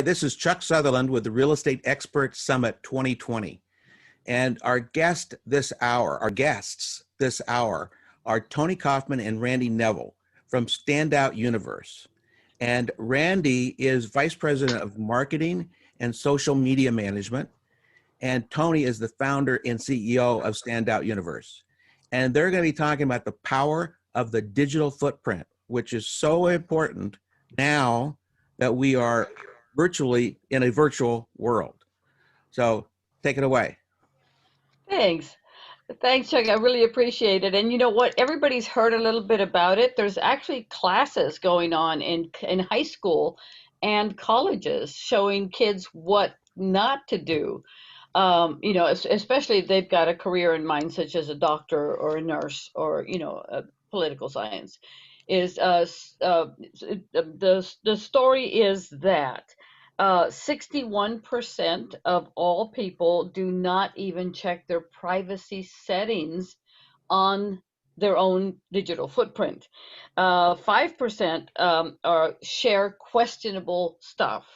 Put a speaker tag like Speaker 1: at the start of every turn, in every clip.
Speaker 1: Hi, this is Chuck Sutherland with the Real Estate Expert Summit 2020. And our guests this hour are Toni Kaufman and Randi Neville from Standout Universe. And Randi is Vice President of Marketing and Social Media Management. And Toni is the founder and CEO of Standout Universe. And they're going to be talking about the power of the digital footprint, which is so important now that we are virtually in a virtual world. So take it away.
Speaker 2: Thanks. Thanks, Chuck. I really appreciate it. And you know what? Everybody's heard a little bit about it. There's actually classes going on in high school and colleges showing kids what not to do. Especially if they've got a career in mind, such as a doctor or a nurse or, political science. The story is that 61% of all people do not even check their privacy settings on their own digital footprint. 5% share questionable stuff,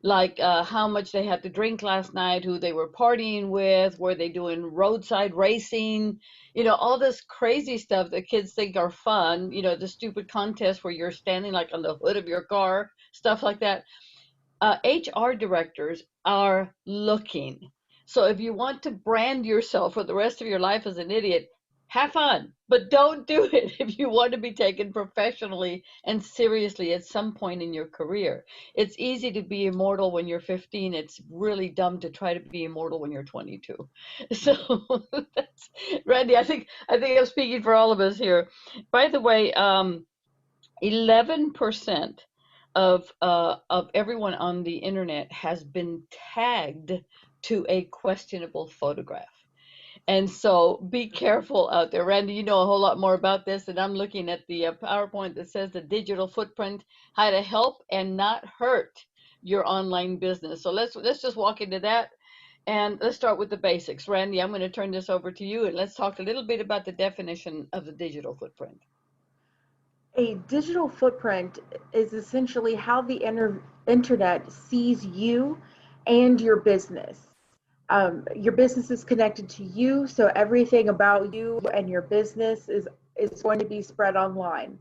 Speaker 2: like how much they had to drink last night, who they were partying with, were they doing roadside racing, all this crazy stuff that kids think are fun, the stupid contest where you're standing like on the hood of your car, stuff like that. HR directors are looking. So if you want to brand yourself for the rest of your life as an idiot, have fun, but don't do it if you want to be taken professionally and seriously at some point in your career. It's easy to be immortal when you're 15. It's really dumb to try to be immortal when you're 22. So that's, Randy, I think I'm speaking for all of us here. By the way, 11% of everyone on the internet has been tagged to a questionable photograph. And so be careful out there. Randy, you know a whole lot more about this, and I'm looking at the PowerPoint that says the digital footprint, how to help and not hurt your online business. So let's just walk into that, and let's start with the basics. Randy, I'm going to turn this over to you, and let's talk a little bit about the definition of the digital footprint.
Speaker 3: A digital footprint is essentially how the internet sees you and your business. Your business is connected to you, so everything about you and your business is going to be spread online.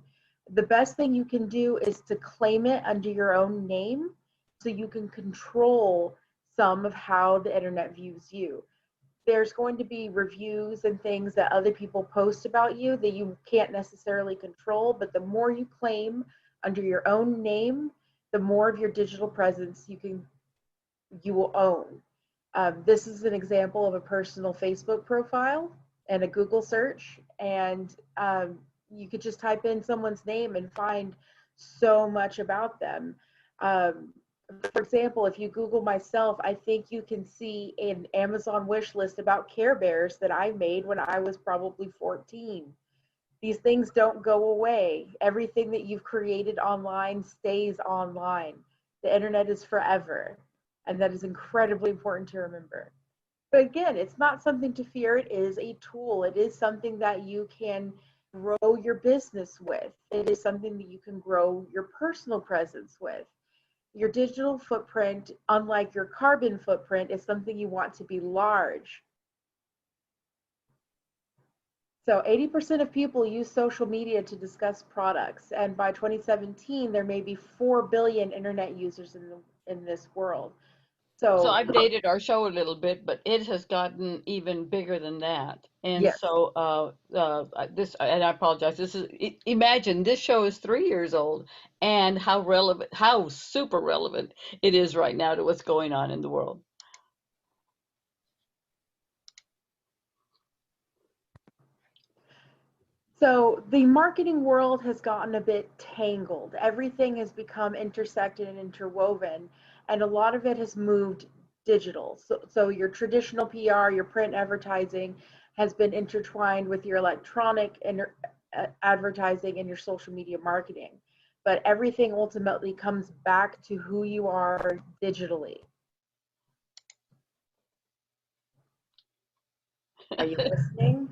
Speaker 3: The best thing you can do is to claim it under your own name so you can control some of how the internet views you. There's going to be reviews and things that other people post about you that you can't necessarily control, but the more you claim under your own name, the more of your digital presence you will own. This is an example of a personal Facebook profile and a Google search, and you could just type in someone's name and find so much about them. For example, if you Google myself, I think you can see an Amazon wish list about Care Bears that I made when I was probably 14. These things don't go away. Everything that you've created online stays online. The internet is forever. And that is incredibly important to remember. But again, it's not something to fear. It is a tool. It is something that you can grow your business with. It is something that you can grow your personal presence with. Your digital footprint, unlike your carbon footprint, is something you want to be large. So 80% of people use social media to discuss products. And by 2017, there may be 4 billion internet users in this world.
Speaker 2: So I've dated our show a little bit, but it has gotten even bigger than that. And yes. So and I apologize. Imagine this show is 3 years old, and how super relevant it is right now to what's going on in the world.
Speaker 3: So the marketing world has gotten a bit tangled. Everything has become intersected and interwoven, and a lot of it has moved digital. So your traditional PR, your print advertising has been intertwined with your electronic advertising and your social media marketing. But everything ultimately comes back to who you are digitally. Are you listening?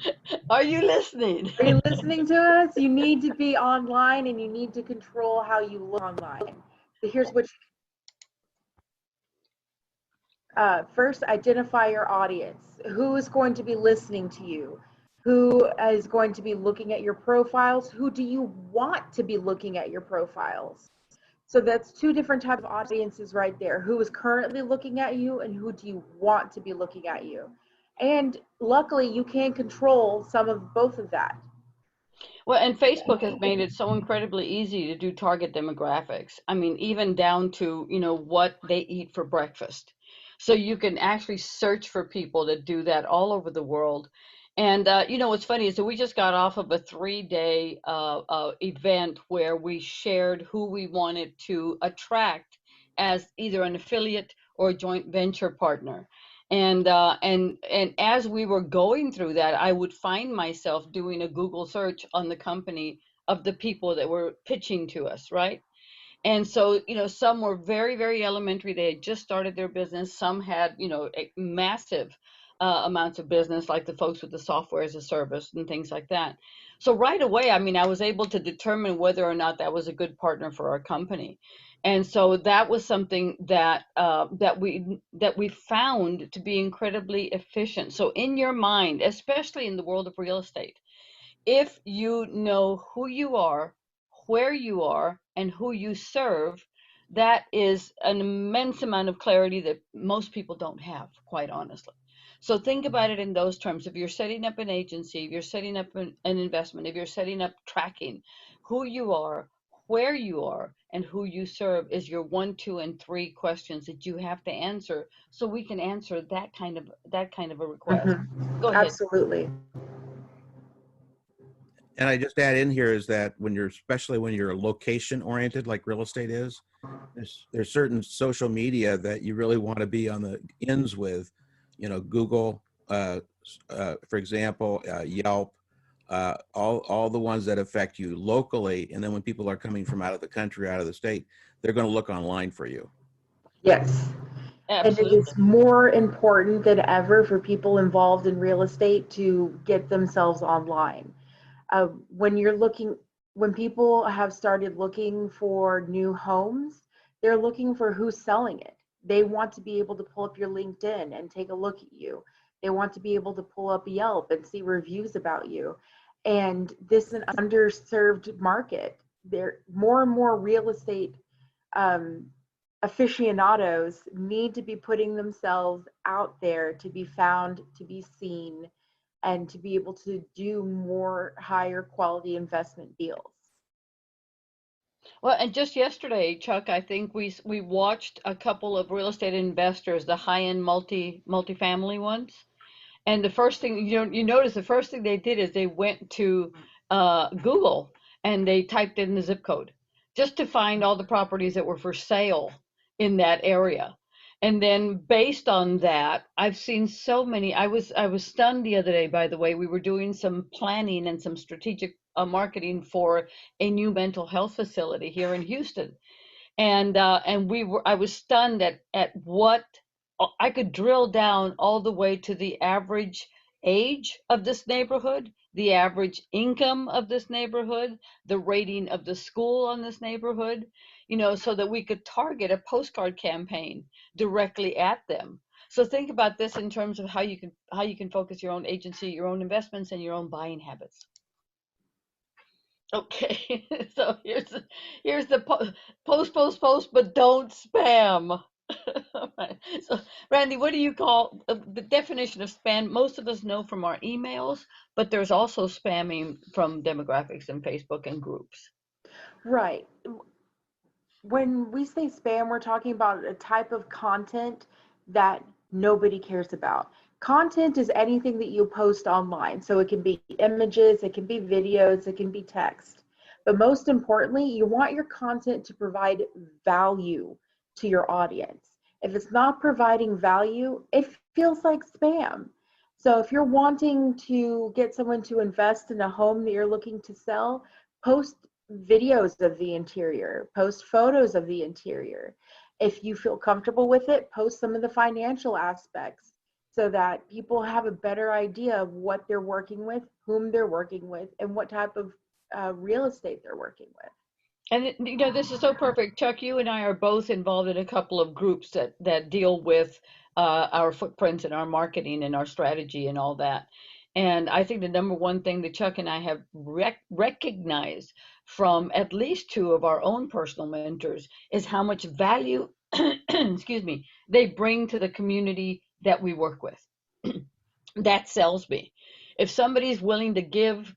Speaker 2: Are you listening?
Speaker 3: Are you listening to us? You need to be online, and you need to control how you look online. So here's what First, identify your audience. Who is going to be listening to you? Who is going to be looking at your profiles? Who do you want to be looking at your profiles? So that's two different types of audiences right there. Who is currently looking at you and who do you want to be looking at you? And luckily, you can control some of both of that.
Speaker 2: Well, and Facebook has made it so incredibly easy to do target demographics. I mean, even down to, what they eat for breakfast. So you can actually search for people that do that all over the world. And, what's funny is that we just got off of a 3-day event where we shared who we wanted to attract as either an affiliate or a joint venture partner. And as we were going through that, I would find myself doing a Google search on the company of the people that were pitching to us, right? And so, some were very, very elementary. They had just started their business. Some had, massive amounts of business, like the folks with the software as a service and things like that. So right away, I mean, I was able to determine whether or not that was a good partner for our company. And so that was something that we found to be incredibly efficient. So in your mind, especially in the world of real estate, if you know who you are, where you are, and who you serve, that is an immense amount of clarity that most people don't have, quite honestly. So think about it in those terms. If you're setting up an agency, if you're setting up an investment, if you're setting up tracking, who you are, where you are, and who you serve is your 1, 2, and 3 questions that you have to answer, so we can answer that kind of a request. Go ahead.
Speaker 3: Absolutely.
Speaker 1: And I just add in here is that especially when you're location oriented, like real estate is, there's certain social media that you really want to be on the ends with, Google, for example, Yelp, all the ones that affect you locally. And then when people are coming from out of the country, out of the state, they're going to look online for you.
Speaker 3: Yes.
Speaker 2: Absolutely.
Speaker 3: And it is more important than ever for people involved in real estate to get themselves online. When people have started looking for new homes, they're looking for who's selling it. They want to be able to pull up your LinkedIn and take a look at you. They want to be able to pull up Yelp and see reviews about you. And this is an underserved market. There more and more real estate aficionados need to be putting themselves out there to be found, to be seen, and to be able to do more higher quality investment deals.
Speaker 2: Well, and just yesterday, Chuck, I think we watched a couple of real estate investors, the high-end multifamily ones. And the first thing, you notice the first thing they did is they went to Google and they typed in the zip code just to find all the properties that were for sale in that area. And then based on that, I've seen so many. I was stunned the other day, by the way. We were doing some planning and some strategic marketing for a new mental health facility here in Houston. And I was stunned at what I could drill down all the way to the average age of this neighborhood, the average income of this neighborhood, the rating of the school on this neighborhood, so that we could target a postcard campaign directly at them. So think about this in terms of how you can focus your own agency, your own investments, and your own buying habits. Okay, so here's the post, but don't spam. Right. So, Randi, what do you call the definition of spam? Most of us know from our emails, but there's also spamming from demographics and Facebook and groups.
Speaker 3: Right. When we say spam, we're talking about a type of content that nobody cares about. Content is anything that you post online. So it can be images, it can be videos, it can be text. But most importantly, you want your content to provide value to your audience. If it's not providing value, it feels like spam. So if you're wanting to get someone to invest in a home that you're looking to sell, post videos of the interior, post photos of the interior. If you feel comfortable with it, post some of the financial aspects so that people have a better idea of what they're working with, whom they're working with, and what type of real estate they're working with.
Speaker 2: And this is so perfect. Chuck, you and I are both involved in a couple of groups that deal with our footprints and our marketing and our strategy and all that. And I think the number one thing that Chuck and I have recognized from at least two of our own personal mentors is how much value, excuse me, they bring to the community that we work with. That sells me. If somebody's willing to give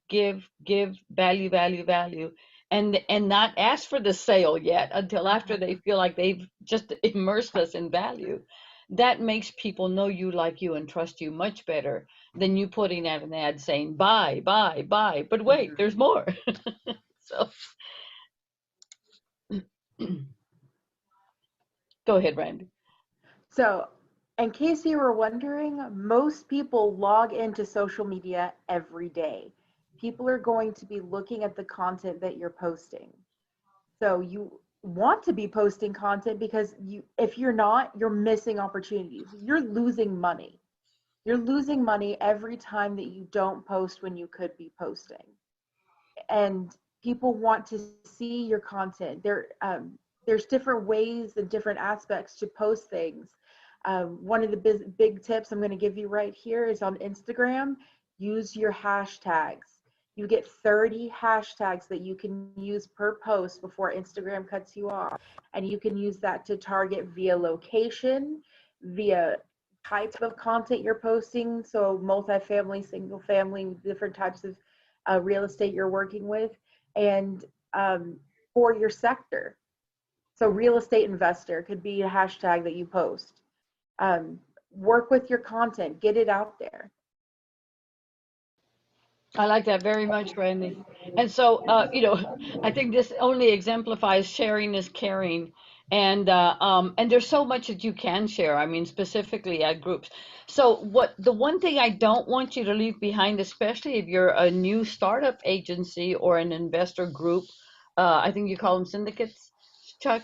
Speaker 2: value, and not ask for the sale yet until after they feel like they've just immersed us in value, that makes people know you, like you, and trust you much better than you putting out an ad saying buy, buy, buy. But wait, there's more. So go ahead, Randy.
Speaker 3: So, in case you were wondering, most people log into social media every day. People are going to be looking at the content that you're posting. So you want to be posting content because if you're not, you're missing opportunities. You're losing money. You're losing money every time that you don't post when you could be posting. And people want to see your content. There's different ways and different aspects to post things. One of the big tips I'm going to give you right here is on Instagram, use your hashtags. You get 30 hashtags that you can use per post before Instagram cuts you off. And you can use that to target via location, via type of content you're posting. So multifamily, single family, different types of real estate you're working with, and for your sector. So real estate investor could be a hashtag that you post. Work with your content, get it out there.
Speaker 2: I like that very much, Randy. And so, I think this only exemplifies sharing is caring. And there's so much that you can share. I mean, specifically at groups. So the one thing I don't want you to leave behind, especially if you're a new startup agency or an investor group, I think you call them syndicates, Chuck,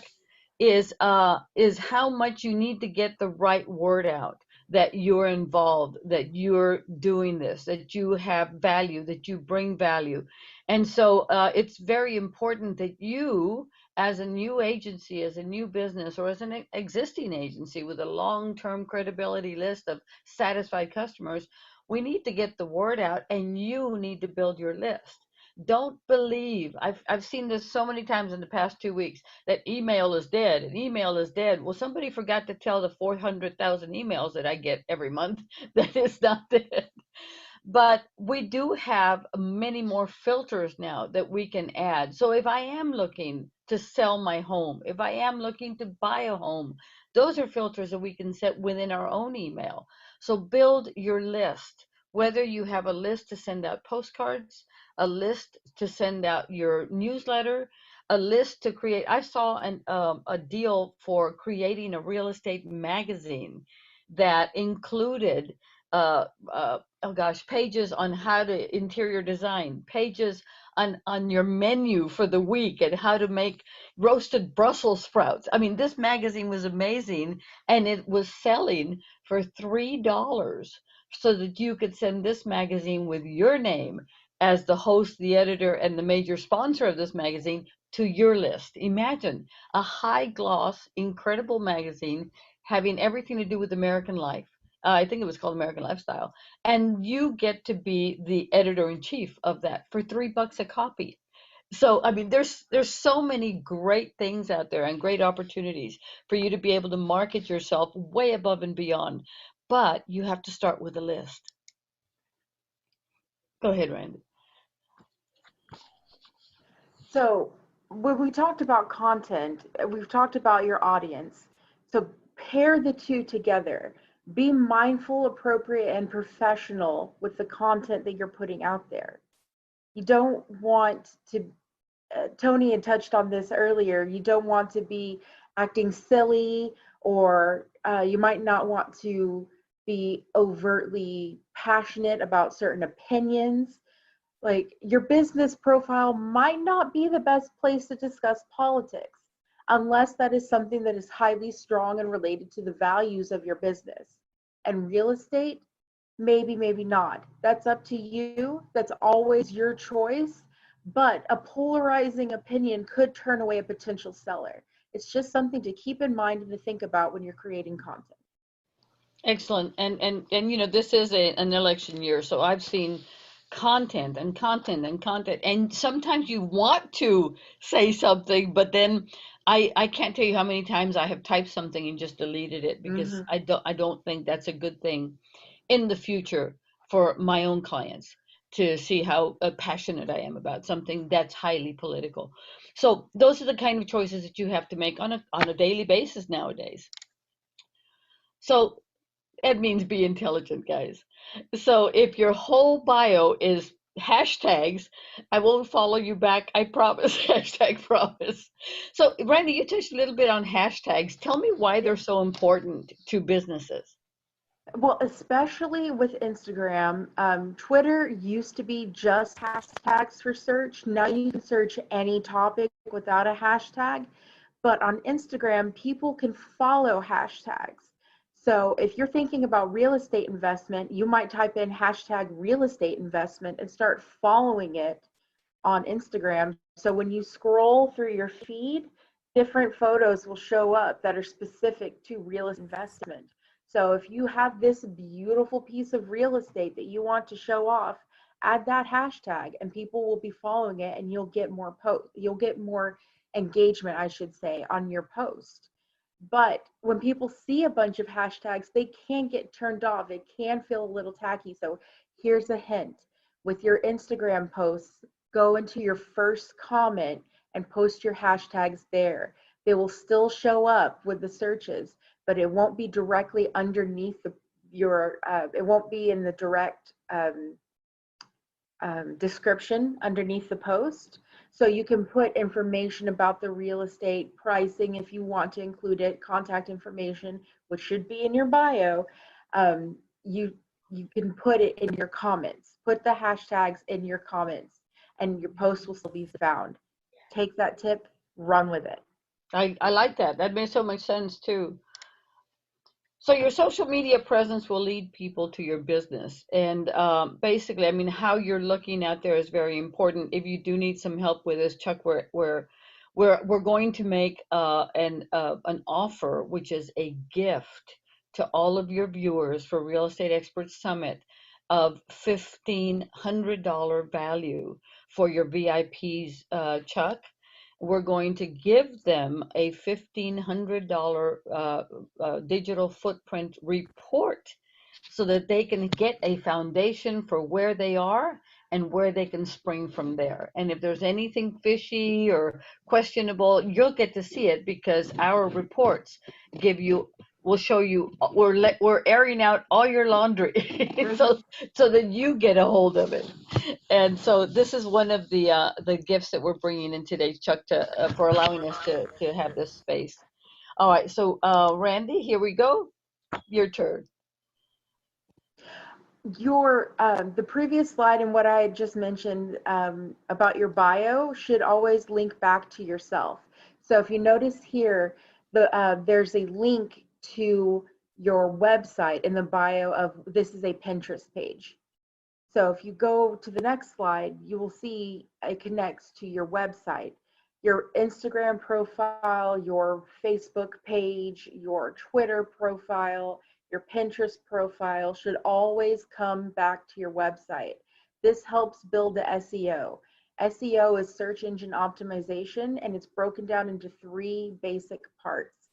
Speaker 2: is how much you need to get the right word out, that you're involved, that you're doing this, that you have value, that you bring value. And so it's very important that you, as a new agency, as a new business, or as an existing agency with a long-term credibility list of satisfied customers, we need to get the word out, and you need to build your list. Don't believe, I've seen this so many times in the past 2 weeks, that email is dead and email is dead. Well, somebody forgot to tell the 400,000 emails that I get every month that it's not dead. But we do have many more filters now that we can add. So if I am looking to sell my home, if I am looking to buy a home, those are filters that we can set within our own email. So build your list, whether you have a list to send out postcards, a list to send out your newsletter, a list to create. I saw a deal for creating a real estate magazine that included pages on how to interior design, pages on your menu for the week and how to make roasted Brussels sprouts. I mean, this magazine was amazing, and it was selling for $3, so that you could send this magazine with your name as the host, the editor, and the major sponsor of this magazine to your list. Imagine a high gloss, incredible magazine having everything to do with American life. I think it was called American Lifestyle. And you get to be the editor in chief of that for $3 a copy. So, I mean, there's so many great things out there and great opportunities for you to be able to market yourself way above and beyond. But you have to start with a list. Go ahead, Randy.
Speaker 3: So when we talked about content, we've talked about your audience. So pair the two together. Be mindful, appropriate, and professional with the content that you're putting out there. You don't want to, Toni had touched on this earlier, you don't want to be acting silly, or you might not want to be overtly passionate about certain opinions. Like, your business profile might not be the best place to discuss politics unless that is something that is highly strong and related to the values of your business. And real estate, maybe, maybe not. That's up to you. That's always your choice. But a polarizing opinion could turn away a potential seller. It's just something to keep in mind and to think about when you're creating content.
Speaker 2: Excellent. And this is an election year, so I've seen content and content and content. And sometimes you want to say something, but then I can't tell you how many times I have typed something and just deleted it because
Speaker 3: Hmm.
Speaker 2: I don't think that's a good thing in the future for my own clients to see how passionate I am about something that's highly political. So those are the kind of choices that you have to make on a daily basis nowadays. So it means be intelligent, guys. So if your whole bio is hashtags, I won't follow you back. I promise. Hashtag promise. So, Randy, you touched a little bit on hashtags. Tell me why they're so important to businesses.
Speaker 3: Well, especially with Instagram, Twitter used to be just hashtags for search. Now you can search any topic without a hashtag. But on Instagram, people can follow hashtags. So if you're thinking about real estate investment, you might type in hashtag real estate investment and start following it on Instagram. So when you scroll through your feed, different photos will show up that are specific to real estate investment. So if you have this beautiful piece of real estate that you want to show off, add that hashtag and people will be following it and you'll get more engagement, I should say, on your post. But when people see a bunch of hashtags, they can get turned off. It can feel a little tacky. So here's a hint. With your Instagram posts, go into your first comment and post your hashtags there. They will still show up with the searches, but it won't be directly underneath it won't be in the direct description underneath the post. So you can put information about the real estate pricing if you want to include it, contact information, which should be in your bio. Um, you you can put it in your comments. Put the hashtags in your comments, and your post will still be found. Take that tip, run with it.
Speaker 2: I like that. That makes so much sense too. So your social media presence will lead people to your business, and basically, I mean, how you're looking out there is very important. If you do need some help with this, Chuck, we're going to make an offer, which is a gift to all of your viewers for Real Estate Experts Summit of $1,500 value for your VIPs, Chuck. We're going to give them a $1,500 digital footprint report so that they can get a foundation for where they are and where they can spring from there. And if there's anything fishy or questionable, you'll get to see it because our reports give you will show you we're airing out all your laundry so that you get a hold of it. And so this is one of the gifts that we're bringing in today, Chuck, for allowing us to have this space. All right, so Randy, here we go. Your turn.
Speaker 3: Your the previous slide and what I had just mentioned about your bio should always link back to yourself. So if you notice here, there's a link to your website in the bio of this is a Pinterest page. So if you go to the next slide, you will see it connects to your website, your Instagram profile, your Facebook page, your Twitter profile, your Pinterest profile should always come back to your website. This helps build the SEO. SEO is search engine optimization, and it's broken down into three basic parts.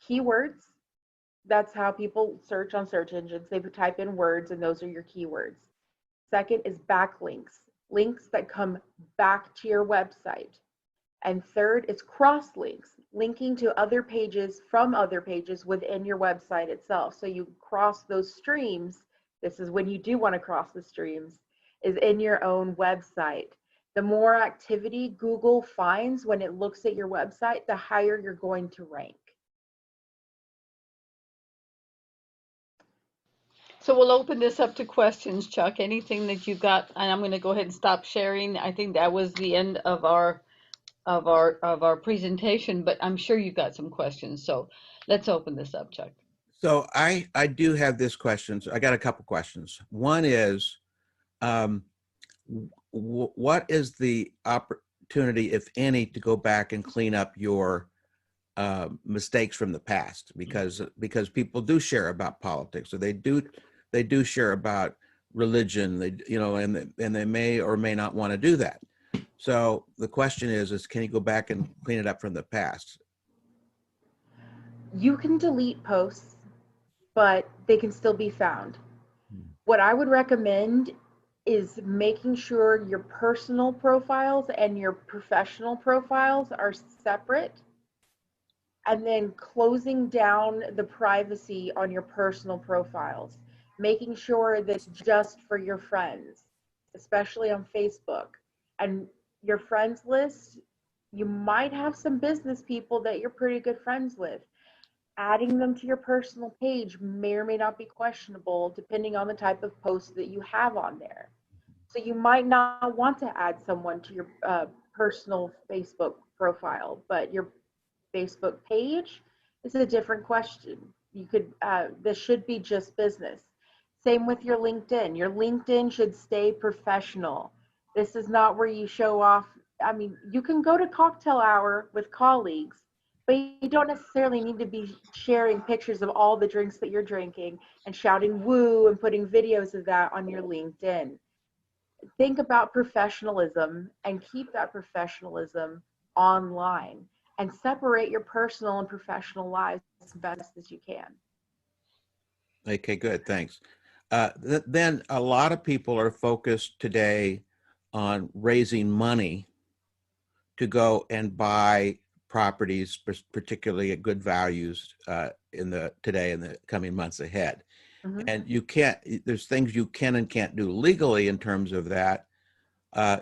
Speaker 3: Keywords, that's how people search on search engines. They type in words, and those are your keywords. Second is backlinks, links that come back to your website. And third is cross links, linking to other pages from other pages within your website itself. So you cross those streams. This is when you do want to cross the streams, is in your own website. The more activity Google finds when it looks at your website, the higher you're going to rank.
Speaker 2: So we'll open this up to questions, Chuck. Anything that you got, and I'm going to go ahead and stop sharing. I think that was the end of our presentation, but I'm sure you've got some questions. So let's open this up, Chuck.
Speaker 1: So I do have this question. So I got a couple questions. One is, what is the opportunity, if any, to go back and clean up your mistakes from the past, because people do share about politics, or they do share about religion, and they may or may not want to do that. So the question is can you go back and clean it up from the past?
Speaker 3: You can delete posts, but they can still be found. What I would recommend is making sure your personal profiles and your professional profiles are separate, and then closing down the privacy on your personal profiles, making sure that it's just for your friends, especially on Facebook. And your friends list, you might have some business people that you're pretty good friends with. Adding them to your personal page may or may not be questionable depending on the type of post that you have on there. So you might not want to add someone to your personal Facebook profile, but your Facebook page is a different question. You could, this should be just business. Same with your LinkedIn. Your LinkedIn should stay professional. This is not where you show off. I mean, you can go to cocktail hour with colleagues, but you don't necessarily need to be sharing pictures of all the drinks that you're drinking and shouting woo and putting videos of that on your LinkedIn. Think about professionalism and keep that professionalism online, and separate your personal and professional lives as best as you can.
Speaker 1: Okay, good, thanks. Then a lot of people are focused today on raising money to go and buy properties, particularly at good values in the coming months ahead.
Speaker 3: Mm-hmm.
Speaker 1: And there's things you can and can't do legally in terms of that,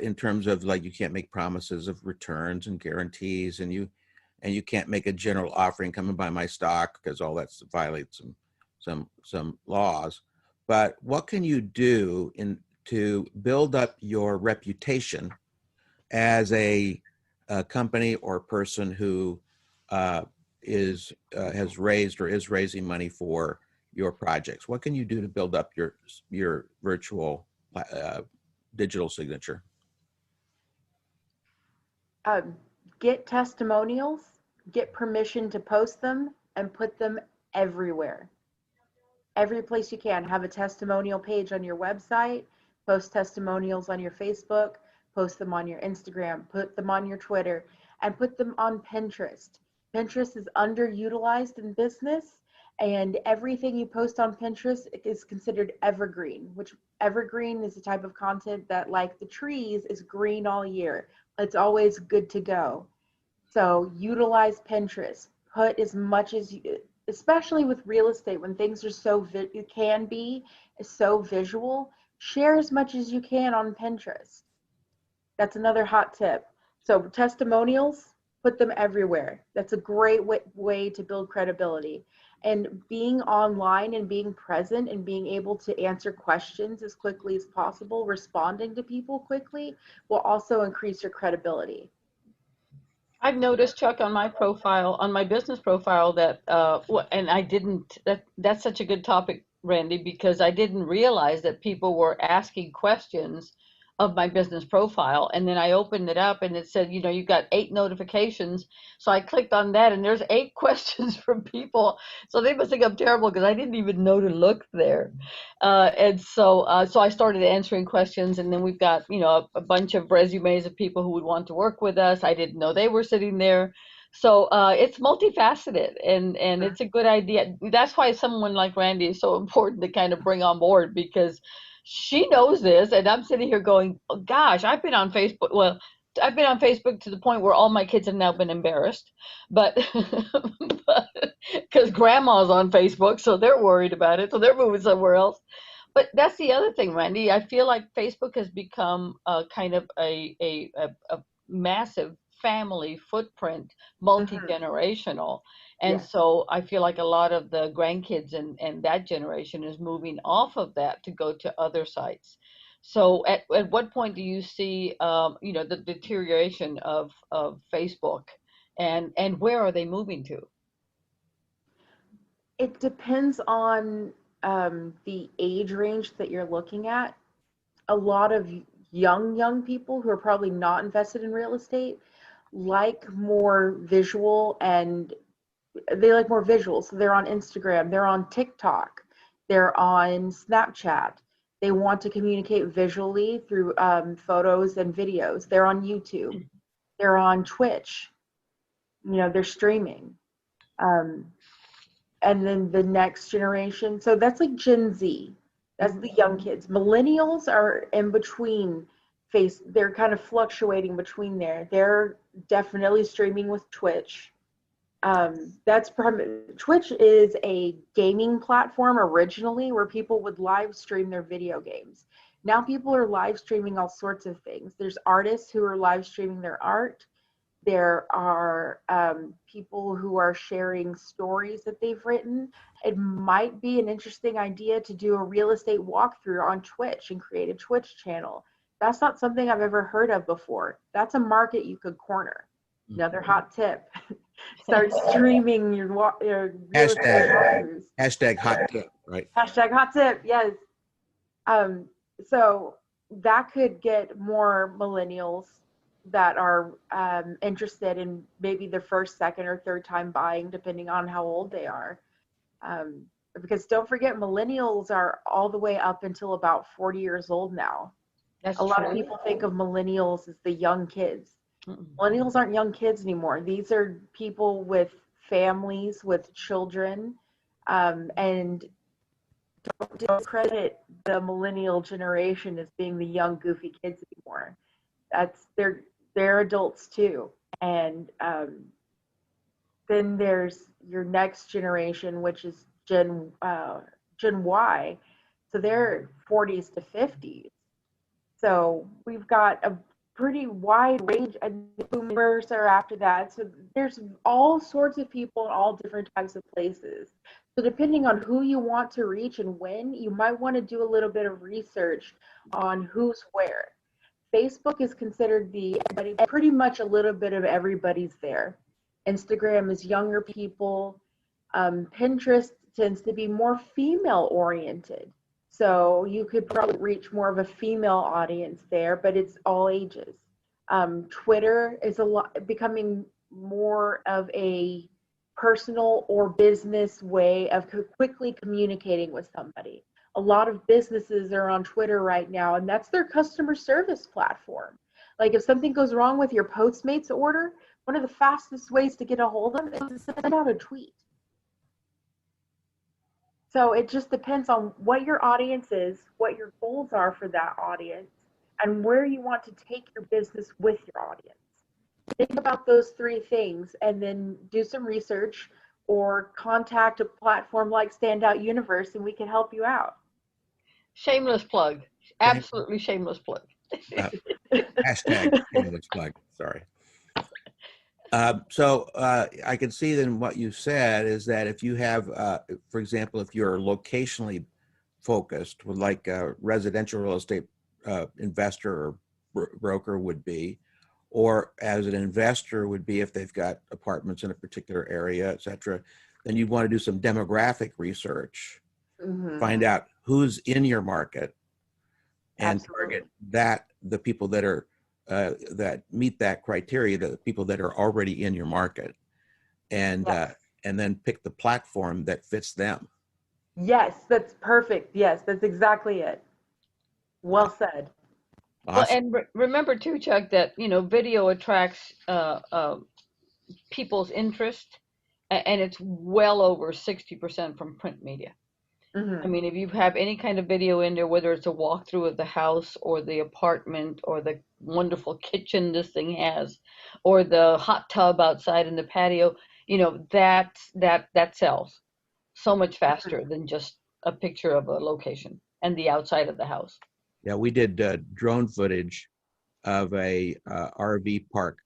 Speaker 1: in terms of, like, you can't make promises of returns and guarantees, and you can't make a general offering, come and buy my stock, because all that violates some laws. But what can you do to build up your reputation as a company or person who has raised or is raising money for your projects? What can you do to build up your virtual digital signature?
Speaker 3: Get testimonials, get permission to post them, and put them everywhere. Every place you can. Have a testimonial page on your website, post testimonials on your Facebook, post them on your Instagram, put them on your Twitter, and put them on Pinterest. Pinterest is underutilized in business, and everything you post on Pinterest is considered evergreen, which evergreen is a type of content that, like the trees, is green all year. It's always good to go. So utilize Pinterest. Put as much as you, especially with real estate, when things are so it can be so visual, share as much as you can on Pinterest. That's another hot tip. So testimonials, put them everywhere. That's a great way to build credibility. And being online and being present and being able to answer questions as quickly as possible, responding to people quickly, will also increase your credibility.
Speaker 2: I've noticed, Chuck, on my profile, on my business profile, that and I didn't. That's such a good topic, Randy, because I didn't realize that people were asking questions of my business profile, and then I opened it up, and it said, you got 8 notifications. So I clicked on that, and there's 8 questions from people. So they must think I'm terrible because I didn't even know to look there. And so I started answering questions, and then we've got, a bunch of resumes of people who would want to work with us. I didn't know they were sitting there. So it's multifaceted, and it's a good idea. That's why someone like Randi is so important to kind of bring on board, because she knows this, and I'm sitting here going, oh, gosh, I've been on Facebook. Well, I've been on Facebook to the point where all my kids have now been embarrassed, but because grandma's on Facebook, so they're worried about it, so they're moving somewhere else. But that's the other thing, Randy. I feel like Facebook has become kind of a massive family footprint, multi-generational. And
Speaker 3: Yes.
Speaker 2: so I feel like a lot of the grandkids and that generation is moving off of that to go to other sites. So at what point do you see, the deterioration of Facebook, and where are they moving to?
Speaker 3: It depends on the age range that you're looking at. A lot of young people who are probably not invested in real estate like more visual and they like more visuals. So they're on Instagram, they're on TikTok, they're on Snapchat. They want to communicate visually through photos and videos. They're on YouTube, they're on Twitch. You know, they're streaming. Um, and then the next generation, so that's like Gen Z. That's the young kids. Millennials are in between they're kind of fluctuating between there. They're definitely streaming with Twitch. Twitch is a gaming platform originally where people would live stream their video games. Now people are live streaming all sorts of things. There's artists who are live streaming their art. There are people who are sharing stories that they've written. It might be an interesting idea to do a real estate walkthrough on Twitch and create a Twitch channel. That's not something I've ever heard of before. That's a market you could corner. Another hot tip. Start streaming your real estate walkthroughs.
Speaker 1: Hashtag hot tip, right?
Speaker 3: Hashtag hot tip, yes. So that could get more millennials that are interested in maybe their first, second, or third time buying, depending on how old they are. Because don't forget, millennials are all the way up until about 40 years old now.
Speaker 2: That's
Speaker 3: a lot
Speaker 2: true.
Speaker 3: of people think of millennials as the young kids. Millennials aren't young kids anymore. These are people with families, with children, and don't discredit the millennial generation as being the young, goofy kids anymore. They're adults too. And then there's your next generation, which is Gen Y. So they're 40s to 50s. So we've got a pretty wide range, and boomers are after that. So there's all sorts of people in all different types of places. So depending on who you want to reach and when, you might want to do a little bit of research on who's where. Facebook is considered pretty much a little bit of everybody's there. Instagram is younger people. Pinterest tends to be more female oriented. So you could probably reach more of a female audience there, but it's all ages. Twitter is becoming more of a personal or business way of quickly communicating with somebody. A lot of businesses are on Twitter right now, and that's their customer service platform. Like if something goes wrong with your Postmates order, one of the fastest ways to get a hold of them is to send out a tweet. So it just depends on what your audience is, what your goals are for that audience, and where you want to take your business with your audience. Think about those three things and then do some research or contact a platform like Standout Universe and we can help you out.
Speaker 2: Shameless plug. Absolutely shameless plug.
Speaker 1: Hashtag shameless plug. Sorry. So I can see then what you said is that if you have, for example, if you're locationally focused, with like a residential real estate investor or broker would be, or as an investor would be if they've got apartments in a particular area, et cetera, then you want to do some demographic research, find out who's in your market, and target the people that are that meet that criteria, the people that are already in your market, and then pick the platform that fits them.
Speaker 3: Yes, that's perfect. Yes, that's exactly it. Well said.
Speaker 1: Awesome.
Speaker 2: Well, and remember too, Chuck, that video attracts people's interest, and it's well over 60% from print media. I mean, if you have any kind of video in there, whether it's a walkthrough of the house or the apartment or the wonderful kitchen this thing has, or the hot tub outside in the patio, that sells so much faster than just a picture of a location and the outside of the house.
Speaker 1: Yeah, we did drone footage of a RV park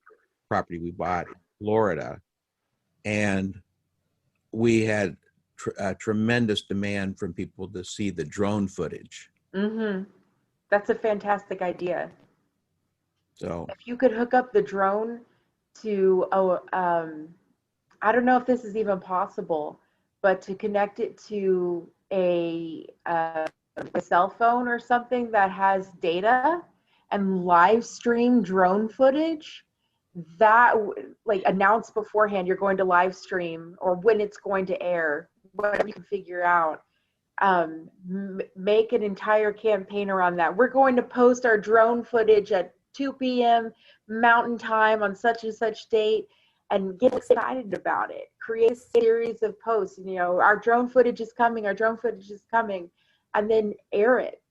Speaker 1: property we bought in Florida, and we had tremendous demand from people to see the drone footage.
Speaker 3: That's a fantastic idea.
Speaker 1: So
Speaker 3: if you could hook up the drone to, I don't know if this is even possible, but to connect it to a cell phone or something that has data and live stream drone footage, that like announce beforehand you're going to live stream or when it's going to air, whatever you can figure out. Make an entire campaign around that. We're going to post our drone footage at 2 p.m. Mountain Time on such and such date, and get excited about it. Create a series of posts. You know, our drone footage is coming. Our drone footage is coming, and then air it,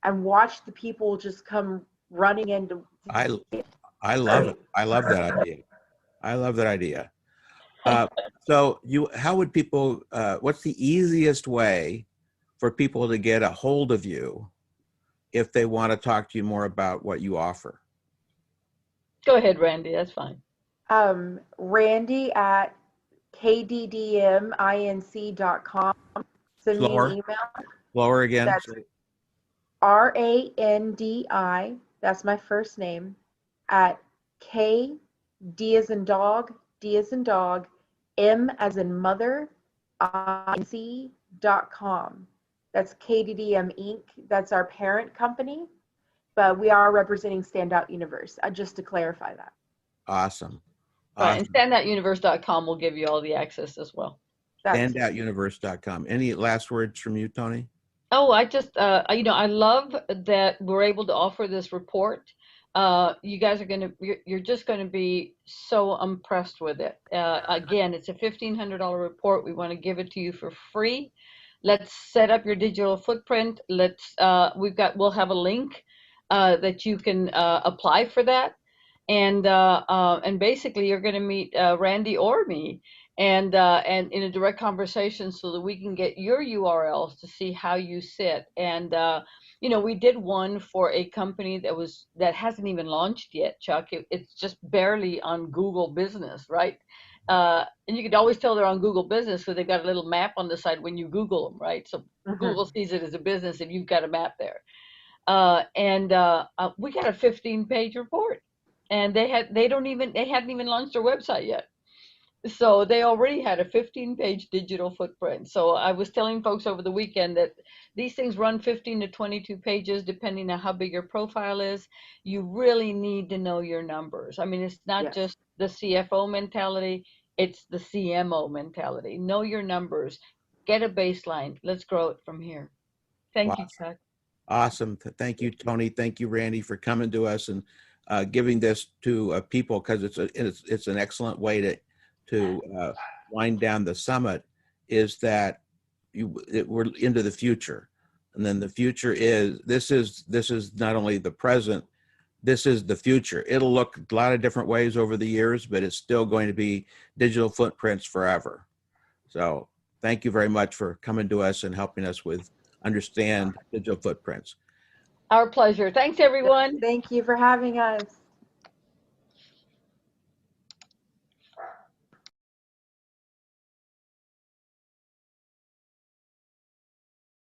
Speaker 3: and watch the people just come running into.
Speaker 1: I love it. I love that idea. I love that idea. So how would people, what's the easiest way for people to get a hold of you if they want to talk to you more about what you offer?
Speaker 2: Go ahead, Randi. That's fine.
Speaker 3: Randi at kddminc.com. Send me an email.
Speaker 1: Slower again.
Speaker 3: That's Randi, that's my first name, at K, D as in dog, M as in mother, INC.com. That's KDDM Inc. That's our parent company, but we are representing Standout Universe, just to clarify that.
Speaker 1: Awesome.
Speaker 2: Right, and standoutuniverse.com will give you all the access as well.
Speaker 1: Standoutuniverse.com. Any last words from you, Toni?
Speaker 2: Oh, I just, you know, I love that we're able to offer this report. You guys are you're just going to be so impressed with it. Again, it's a $1,500 report. We want to give it to you for free. Let's set up your digital footprint. We'll have a link that you can apply for that. And basically you're going to meet Randi or me and in a direct conversation so that we can get your URLs to see how you sit. And you know, we did one for a company that hasn't even launched yet, Chuck. It's just barely on Google Business, right? And you could always tell they're on Google Business because they've got a little map on the side when you Google them, right? So Google sees it as a business and you've got a map there. We got a 15-page report, and they hadn't even launched their website yet. So they already had a 15-page digital footprint. So I was telling folks over the weekend that these things run 15 to 22 pages, depending on how big your profile is. You really need to know your numbers. I mean, it's not just the CFO mentality, it's the CMO mentality. Know your numbers, get a baseline. Let's grow it from here. Thank you, Chuck.
Speaker 1: Awesome. Thank you, Toni. Thank you, Randi, for coming to us and giving this to people, because it's an excellent way to wind down the summit. Is that we're into the future, and then the future is this is not only the present, this is the future. It'll look a lot of different ways over the years, but it's still going to be digital footprints forever. So thank you very much for coming to us and helping us with understand digital footprints.
Speaker 2: Our pleasure. Thanks, everyone.
Speaker 3: Thank you for having us.